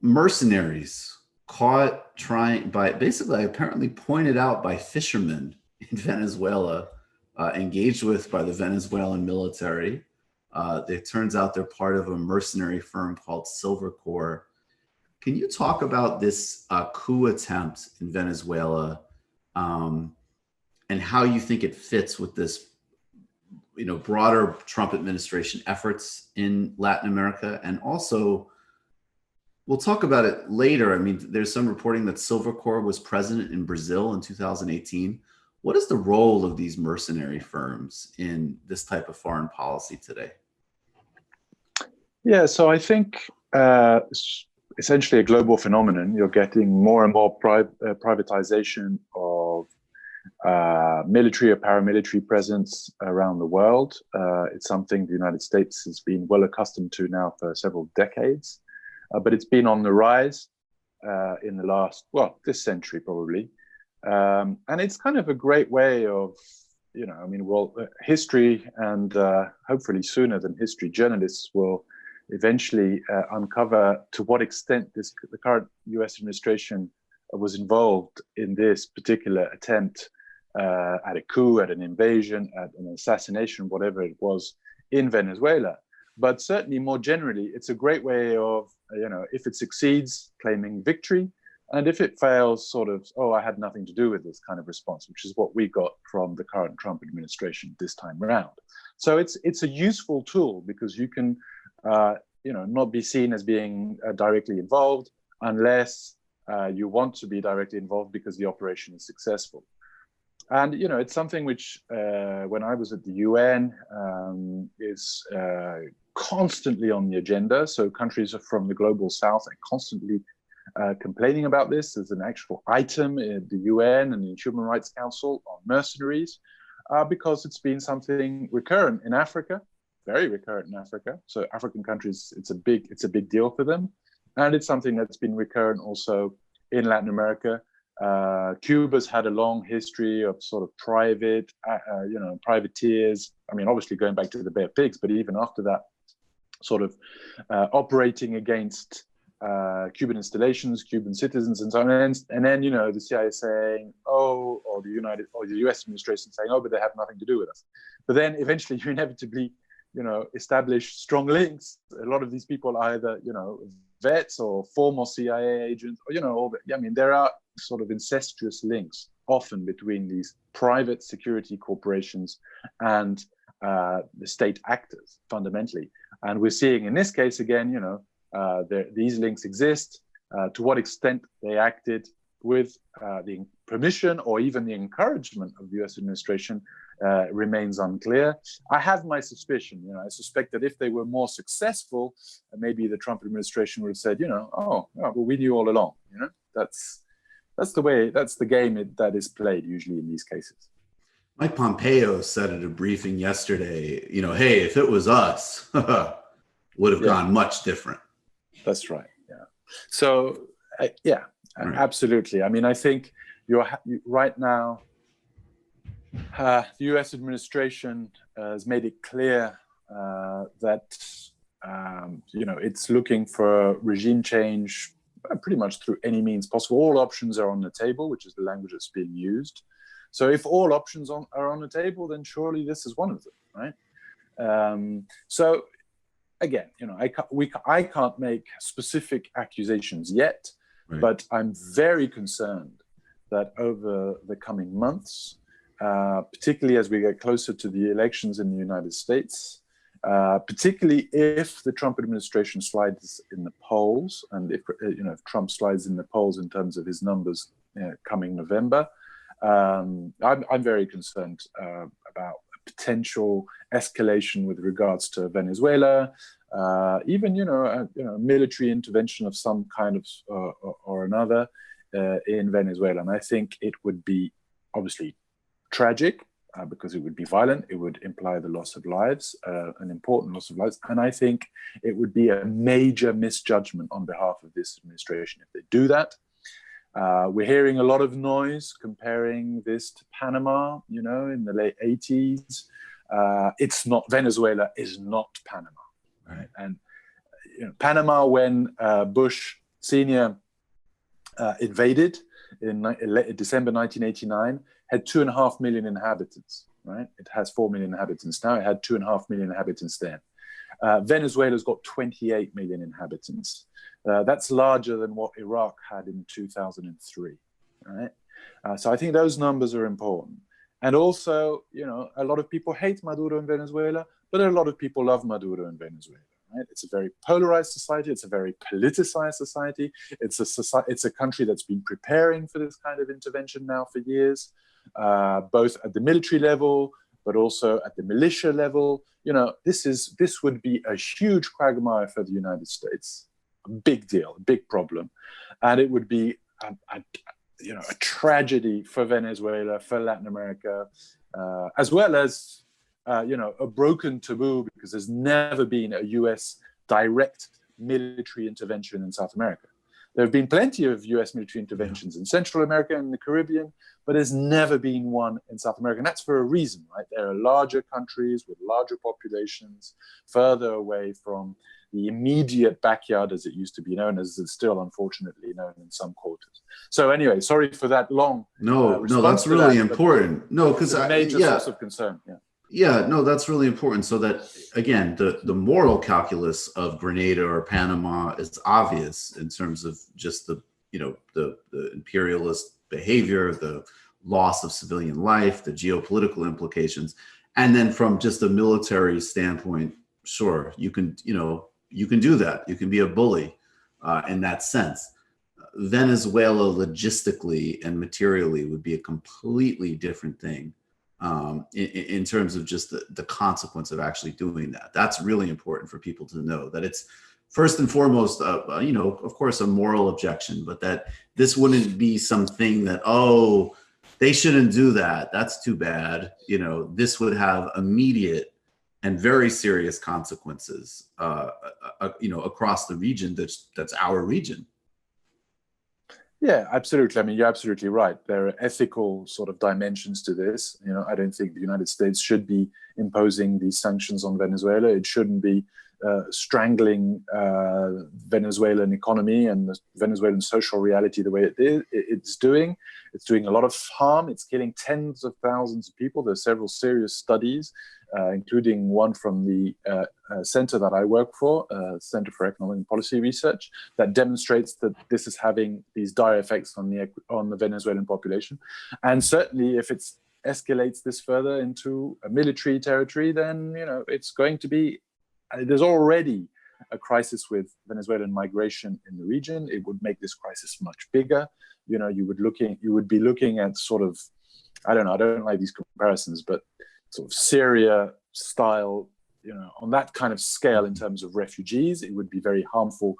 Mercenaries caught trying by basically apparently pointed out by fishermen in Venezuela, engaged with by the Venezuelan military. It turns out they're part of a mercenary firm called Silver Corps. Can you talk about this coup attempt in Venezuela, and how you think it fits with this, broader Trump administration efforts in Latin America? And also, we'll talk about it later. I mean, there's some reporting that Silver Corps was present in Brazil in 2018. What is the role of these mercenary firms in this type of foreign policy today? Yeah, so I think it's essentially a global phenomenon. You're getting more and more privatization of military or paramilitary presence around the world. It's something the United States has been well accustomed to now for several decades. But it's been on the rise in the last, this century probably. And it's kind of a great way of, history and hopefully sooner than history, journalists will eventually uncover to what extent the current US administration was involved in this particular attempt at a coup, at an invasion, at an assassination, whatever it was in Venezuela. But certainly more generally, it's a great way of, if it succeeds, claiming victory. And if it fails, sort of, I had nothing to do with this kind of response, which is what we got from the current Trump administration this time around. So it's a useful tool because you can, not be seen as being directly involved unless you want to be directly involved because the operation is successful. And, it's something which, when I was at the UN, is constantly on the agenda. So countries from the global south are constantly complaining about this. There's an actual item in the UN and the Human Rights Council on mercenaries because it's been something recurrent in Africa, very recurrent in Africa. So African countries, it's a big deal for them. And it's something that's been recurrent also in Latin America. Cuba's had a long history of sort of privateers. I mean, obviously going back to the Bay of Pigs, but even after that, sort of operating against Cuban installations, Cuban citizens, and so on. And then, the CIA saying, or the US administration saying, but they have nothing to do with us. But then eventually you inevitably, establish strong links. A lot of these people are either, vets or former CIA agents, there are sort of incestuous links often between these private security corporations and the state actors fundamentally. And we're seeing in this case, again, these links exist. To what extent they acted with the permission or even the encouragement of the US administration remains unclear. I have my suspicion. I suspect that if they were more successful, maybe the Trump administration would have said, we knew all along. That's the game that is played usually in these cases. Mike Pompeo said at a briefing yesterday, hey, if it was us, would have gone much different. That's right. Yeah. So, right. Absolutely. I mean, I think right now, the U.S. administration has made it clear that, it's looking for regime change pretty much through any means possible. All options are on the table, which is the language that's being used. So if all options are on the table, then surely this is one of them, right? So again, I can't make specific accusations yet, right. But I'm very concerned that over the coming months, particularly as we get closer to the elections in the United States, particularly if the Trump administration slides in the polls, and if Trump slides in the polls in terms of his numbers coming November, I'm very concerned about a potential escalation with regards to Venezuela, even military intervention of some kind of or another in Venezuela, and I think it would be obviously tragic. Because it would be violent, it would imply the loss of lives, an important loss of lives. And I think it would be a major misjudgment on behalf of this administration if they do that. We're hearing a lot of noise comparing this to Panama, in the late 80s. It's not, Venezuela is not Panama, right? And Panama, when Bush Senior invaded in December 1989, had 2.5 million inhabitants, right? It has 4 million inhabitants now. It had 2.5 million inhabitants then. Venezuela's got 28 million inhabitants. That's larger than what Iraq had in 2003, right? So I think those numbers are important. And also, a lot of people hate Maduro in Venezuela, but a lot of people love Maduro in Venezuela. Right? It's a very polarized society. It's a very politicized society. It's a country that's been preparing for this kind of intervention now for years, both at the military level, but also at the militia level. This would be a huge quagmire for the United States, a big deal, a big problem, and it would be a tragedy for Venezuela, for Latin America, as well as a broken taboo, because there's never been a US direct military intervention in South America. There have been plenty of US military interventions in Central America and the Caribbean, but there's never been one in South America. And that's for a reason, right? There are larger countries with larger populations, further away from the immediate backyard, as it used to be known, as it's still unfortunately known in some quarters. So anyway, sorry for that long. No, that's really important. No, because it's a major source of concern. Yeah. Yeah, no, that's really important. So that, again, the moral calculus of Grenada or Panama is obvious in terms of just the imperialist behavior, the loss of civilian life, the geopolitical implications. And then from just a military standpoint, sure, you can do that. You can be a bully in that sense. Venezuela logistically and materially would be a completely different thing. In terms of just the consequence of actually doing that. That's really important for people to know, that it's first and foremost, of course, a moral objection, but that this wouldn't be something that, they shouldn't do that. That's too bad. This would have immediate and very serious consequences, across the region. That's our region. Yeah, absolutely. I mean, you're absolutely right. There are ethical sort of dimensions to this. I don't think the United States should be imposing these sanctions on Venezuela. It shouldn't be strangling Venezuelan economy and the Venezuelan social reality the way it's doing. It's doing a lot of harm. It's killing tens of thousands of people. There's several serious studies, including one from the center that I work for, Center for Economic and Policy Research, that demonstrates that this is having these dire effects on the Venezuelan population. And certainly if it escalates this further into a military territory, then it's going to be, there's already a crisis with Venezuelan migration in the region. It would make this crisis much bigger. You would be looking at sort of, I don't like these comparisons, but sort of Syria style, on that kind of scale in terms of refugees. It would be very harmful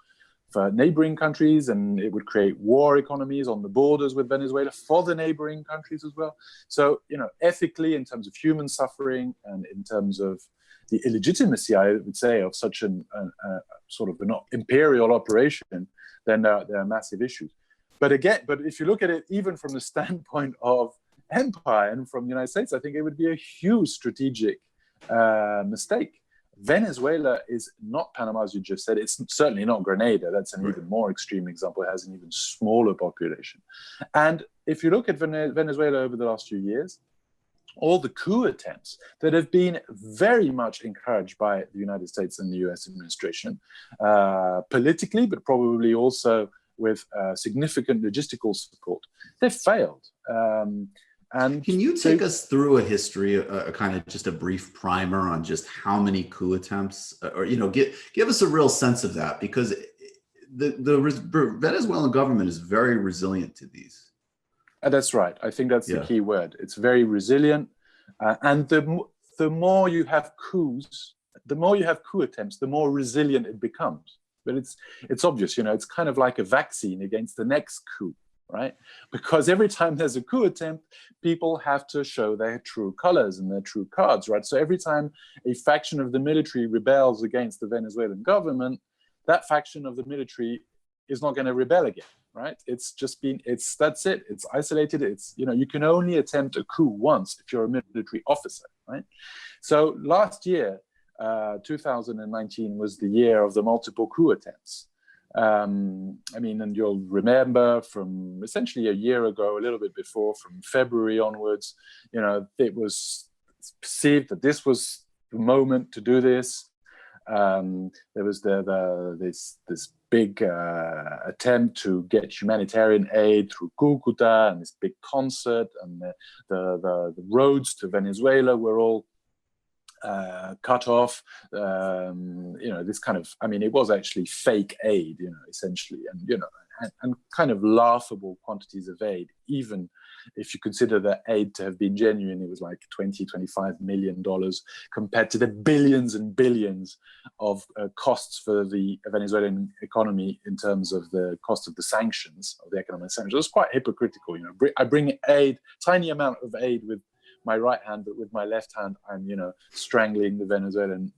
for neighboring countries, and it would create war economies on the borders with Venezuela for the neighboring countries as well. So, ethically, in terms of human suffering and in terms of the illegitimacy, I would say, of such a sort of an imperial operation, then there are massive issues. But if you look at it even from the standpoint of empire and from the United States, I think it would be a huge strategic mistake. Venezuela is not Panama, as you just said. It's certainly not Grenada. That's an even more extreme example. It has an even smaller population. And if you look at Venezuela over the last few years, all the coup attempts that have been very much encouraged by the United States and the US administration, politically, but probably also with significant logistical support, they've failed. And can you take us through a history, a kind of just a brief primer on just how many coup attempts, or give us a real sense of that, because the Venezuelan government is very resilient to these. That's right. I think that's the key word. It's very resilient, and the more you have coups, the more you have coup attempts, the more resilient it becomes. But it's obvious, it's kind of like a vaccine against the next coup, right? Because every time there's a coup attempt, people have to show their true colors and their true cards, right? So every time a faction of the military rebels against the Venezuelan government, that faction of the military is not going to rebel again, right? That's it. It's isolated. You can only attempt a coup once if you're a military officer, right? So last year, 2019 was the year of the multiple coup attempts. And you'll remember from essentially a year ago, a little bit before, from February onwards, it was perceived that this was the moment to do this. There was this big attempt to get humanitarian aid through Cucuta, and this big concert, and the roads to Venezuela were all cut off. This kind of, it was actually fake aid, essentially, and kind of laughable quantities of aid, even if you consider the aid to have been genuine. It was like $25 million compared to the billions and billions of costs for the Venezuelan economy in terms of the cost of the sanctions, of the economic sanctions. It was quite hypocritical. I bring aid, tiny amount of aid with my right hand, but with my left hand, I'm, strangling the Venezuelan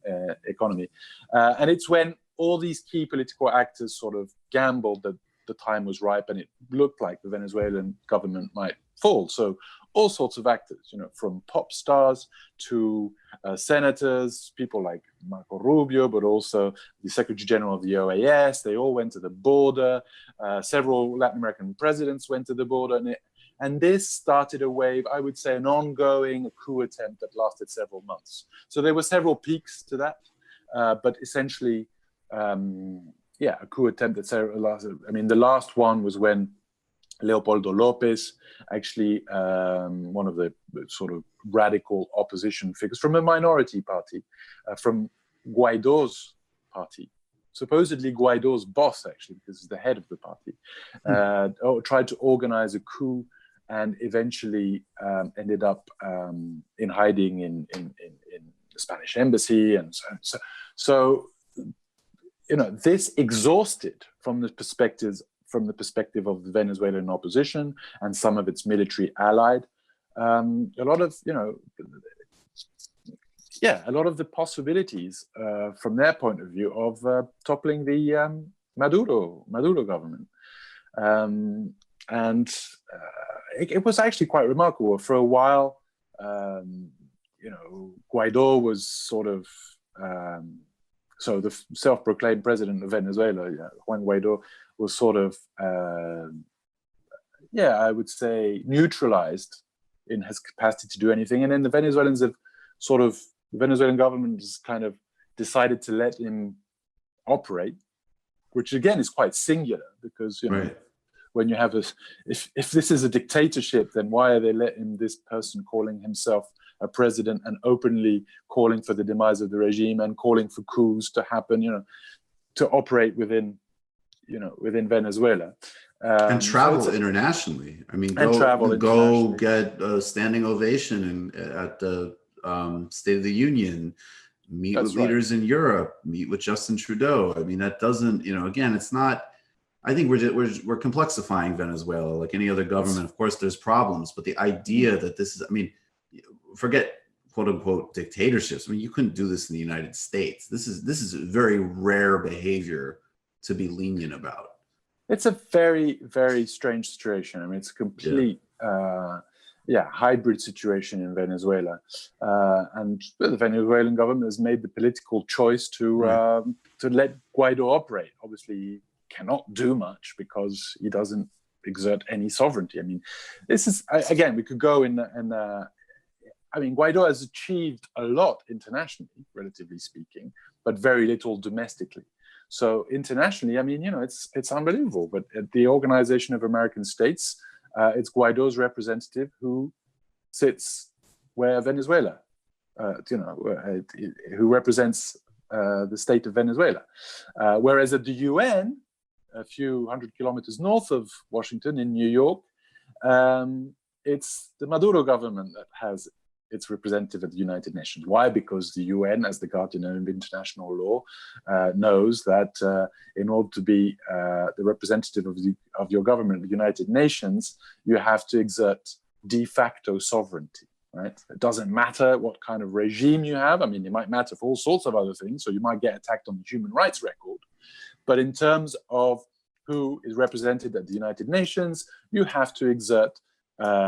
economy. And it's when all these key political actors sort of gambled that the time was ripe and it looked like the Venezuelan government might fall. So all sorts of actors, from pop stars to senators, people like Marco Rubio, but also the Secretary General of the OAS. They all went to the border. Several Latin American presidents went to the border, and this started a wave, I would say, an ongoing coup attempt that lasted several months. So there were several peaks to that, but essentially, a coup attempt that lasted. The last one was when Leopoldo Lopez, actually one of the sort of radical opposition figures from a minority party, from Guaido's party, supposedly Guaido's boss, actually, because he's the head of the party, tried to organize a coup and eventually ended up in hiding in the Spanish embassy, and so this exhausted from the perspective of the Venezuelan opposition and some of its military allied, a lot of the possibilities from their point of view of toppling the Maduro government. It was actually quite remarkable. For a while, Guaido was sort of, so the self-proclaimed president of Venezuela, Juan Guaido, was sort of, I would say, neutralized in his capacity to do anything. And then the Venezuelan government has kind of decided to let him operate, which again is quite singular, because, right. When you have if this is a dictatorship, then why are they letting this person calling himself a president and openly calling for the demise of the regime and calling for coups to happen, to operate within Venezuela. And travel internationally. Go get a standing ovation at the State of the Union, meet with leaders in Europe, meet with Justin Trudeau. That doesn't, again, it's not, I think we're complexifying Venezuela like any other government. Of course, there's problems, but the idea that this is, forget quote unquote dictatorships. You couldn't do this in the United States. This is very rare behavior to be lenient about. It's a very, very strange situation. It's a complete, hybrid situation in Venezuela, and the Venezuelan government has made the political choice to let Guaido operate. Obviously, he cannot do much because he doesn't exert any sovereignty. This is, again, we could go in Guaido has achieved a lot internationally, relatively speaking, but very little domestically. So internationally, it's unbelievable. But at the Organization of American States, it's Guaido's representative who sits where Venezuela, who represents the state of Venezuela. Whereas at the UN, a few hundred kilometers north of Washington in New York, it's the Maduro government that has its representative at the United Nations. Why? Because the UN, as the guardian of international law, knows that in order to be the representative of your government at the United Nations, you have to exert de facto sovereignty. Right? It doesn't matter what kind of regime you have. It might matter for all sorts of other things. So you might get attacked on the human rights record. But in terms of who is represented at the United Nations, you have to exert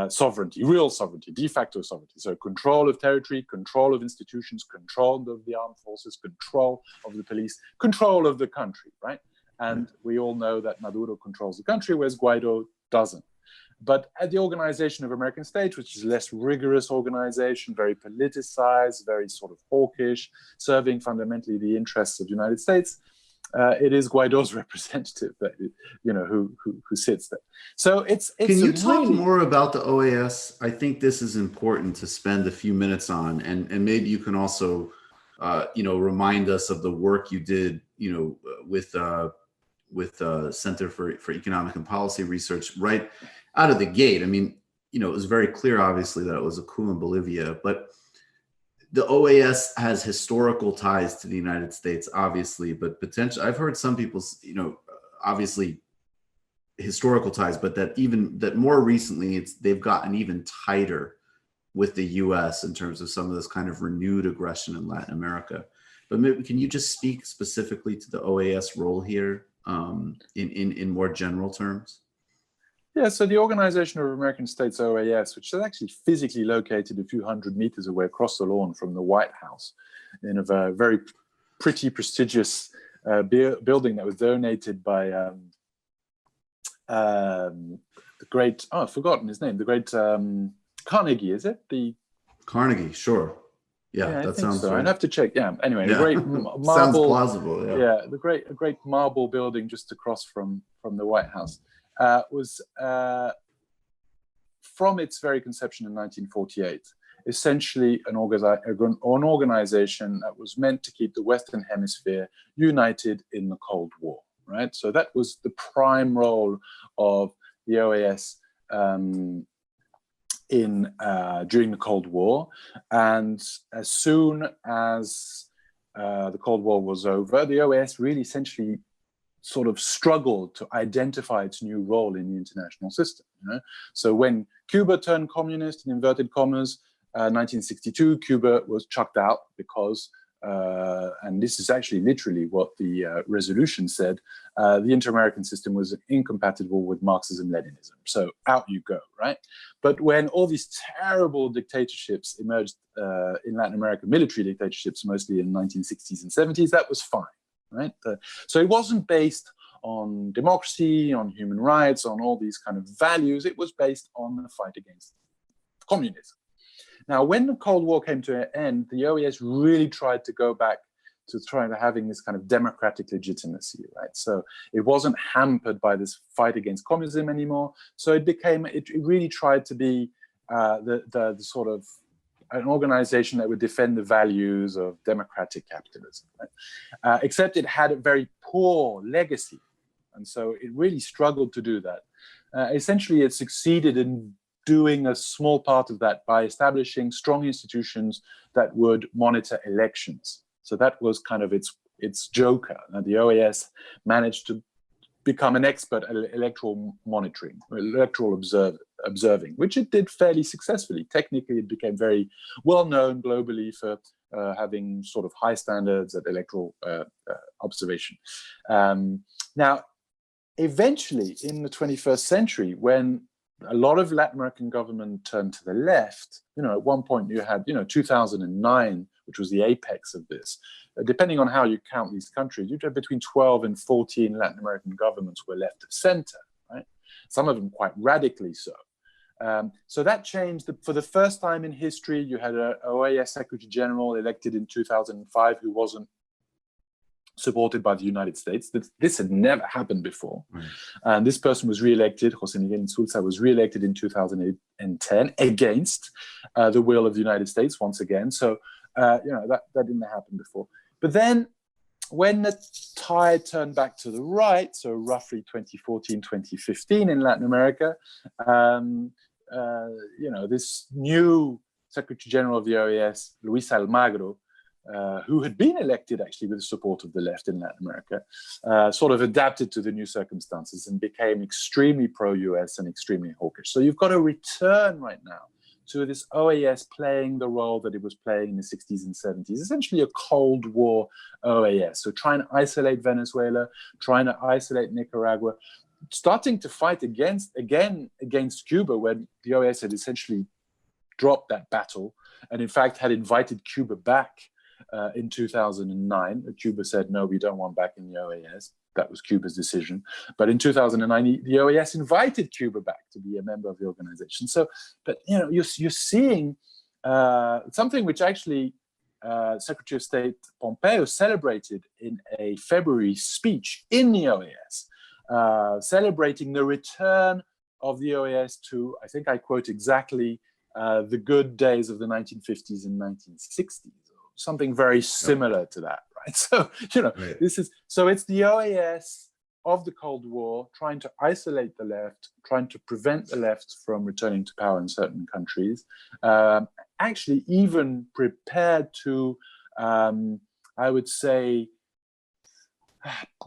sovereignty, real sovereignty, de facto sovereignty. So control of territory, control of institutions, control of the armed forces, control of the police, control of the country, right? And we all know that Maduro controls the country, whereas Guaido doesn't. But at the Organization of American States, which is a less rigorous organization, very politicized, very sort of hawkish, serving fundamentally the interests of the United States, it is Guaido's representative that who sits there. So it's Can you talk more about the OAS? I think this is important to spend a few minutes on, and maybe you can also remind us of the work you did with Center for Economic and Policy Research right out of the gate. I mean, it was very clear, obviously, that it was a coup in Bolivia, but the OAS has historical ties to the United States, obviously, but potentially, I've heard some people, obviously historical ties, but that more recently, they've gotten even tighter with the US in terms of some of this kind of renewed aggression in Latin America. But maybe, can you just speak specifically to the OAS role here in more general terms? Yeah, so the Organization of American States, OAS, which is actually physically located a few hundred meters away across the lawn from the White House in a very pretty prestigious building that was donated by the great, I've forgotten his name, the great Carnegie, is it? Carnegie, sure. Yeah, that sounds so. right. I'd have to check. Yeah. Anyway, yeah. a great marble. Sounds plausible. Yeah. A great marble building just across from the White House was from its very conception in 1948, essentially an organization that was meant to keep the Western Hemisphere united in the Cold War. Right. So that was the prime role of the OAS. During the Cold War, and as soon as the Cold War was over, the OAS really essentially sort of struggled to identify its new role in the international system. So when Cuba turned communist, in inverted commas, 1962, Cuba was chucked out because, and this is actually literally what the resolution said, the inter-American system was incompatible with Marxism-Leninism. So out you go, right? But when all these terrible dictatorships emerged in Latin America, military dictatorships, mostly in the 1960s and 70s, that was fine, right? So it wasn't based on democracy, on human rights, on all these kind of values. It was based on the fight against communism. Now, when the Cold War came to an end, the OAS really tried to go back to trying to having this kind of democratic legitimacy, right? So it wasn't hampered by this fight against communism anymore. So it really tried to be the sort of an organization that would defend the values of democratic capitalism, right? Except it had a very poor legacy. And so it really struggled to do that. Essentially, it succeeded in doing a small part of that by establishing strong institutions that would monitor elections. So that was kind of its joker. And the OAS managed to become an expert at electoral monitoring, electoral observing, which it did fairly successfully. Technically, it became very well known globally for having sort of high standards at electoral observation. Now, eventually, in the 21st century, when a lot of Latin American government turned to the left, at one point you had, 2009, which was the apex of this. Depending on how you count these countries, you'd have between 12 and 14 Latin American governments were left of center, right? Some of them quite radically so. So that changed. For the first time in history, you had an OAS Secretary General elected in 2005 who wasn't supported by the United States. This had never happened before. Right. And this person was re-elected, José Miguel Insulza was re-elected in 2010 against the will of the United States once again. So, that didn't happen before. But then when the tide turned back to the right, so roughly 2014, 2015 in Latin America, this new Secretary General of the OAS, Luis Almagro, who had been elected actually with the support of the left in Latin America, sort of adapted to the new circumstances and became extremely pro-US and extremely hawkish. So you've got a return right now to this OAS playing the role that it was playing in the 60s and 70s, essentially a Cold War OAS. So trying to isolate Venezuela, trying to isolate Nicaragua, starting to fight against Cuba, when the OAS had essentially dropped that battle, and in fact had invited Cuba back in 2009. Cuba said, no, we don't want back in the OAS. That was Cuba's decision. But in 2009, the OAS invited Cuba back to be a member of the organization. So, but you're seeing something which actually Secretary of State Pompeo celebrated in a February speech in the OAS, celebrating the return of the OAS to, I think I quote exactly, the good days of the 1950s and 1960s, or something very similar to that. Right. So, right. It's the OAS of the Cold War trying to isolate the left, trying to prevent the left from returning to power in certain countries, actually even prepared to, I would say,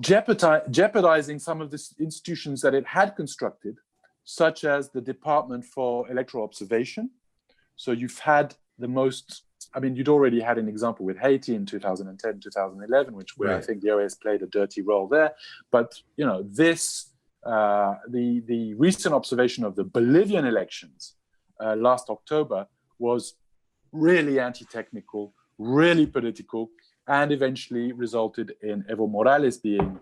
jeopardizing some of the institutions that it had constructed, such as the Department for Electoral Observation. So you've had the most, you'd already had an example with Haiti in 2010, 2011, where right. I think the OAS played a dirty role there. But, the recent observation of the Bolivian elections last October was really anti-technical, really political, and eventually resulted in Evo Morales being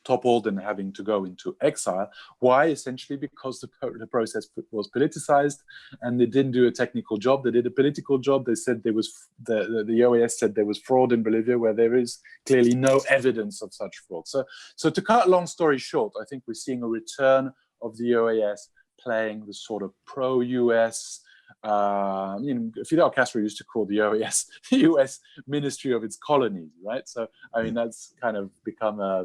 toppled and having to go into exile. Why? Essentially because the process was politicized, and they didn't do a technical job. They did a political job. They said there was the OAS said there was fraud in Bolivia, where there is clearly no evidence of such fraud. So to cut a long story short, I think we're seeing a return of the OAS playing the sort of pro-US. Fidel Castro used to call the OAS the U.S. Ministry of its colonies, right? So, that's kind of become a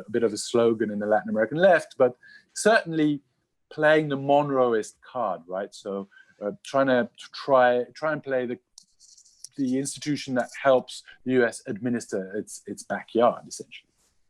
bit of a slogan in the Latin American left, but certainly playing the Monroeist card, right? So, trying and play the institution that helps the U.S. administer its backyard, essentially.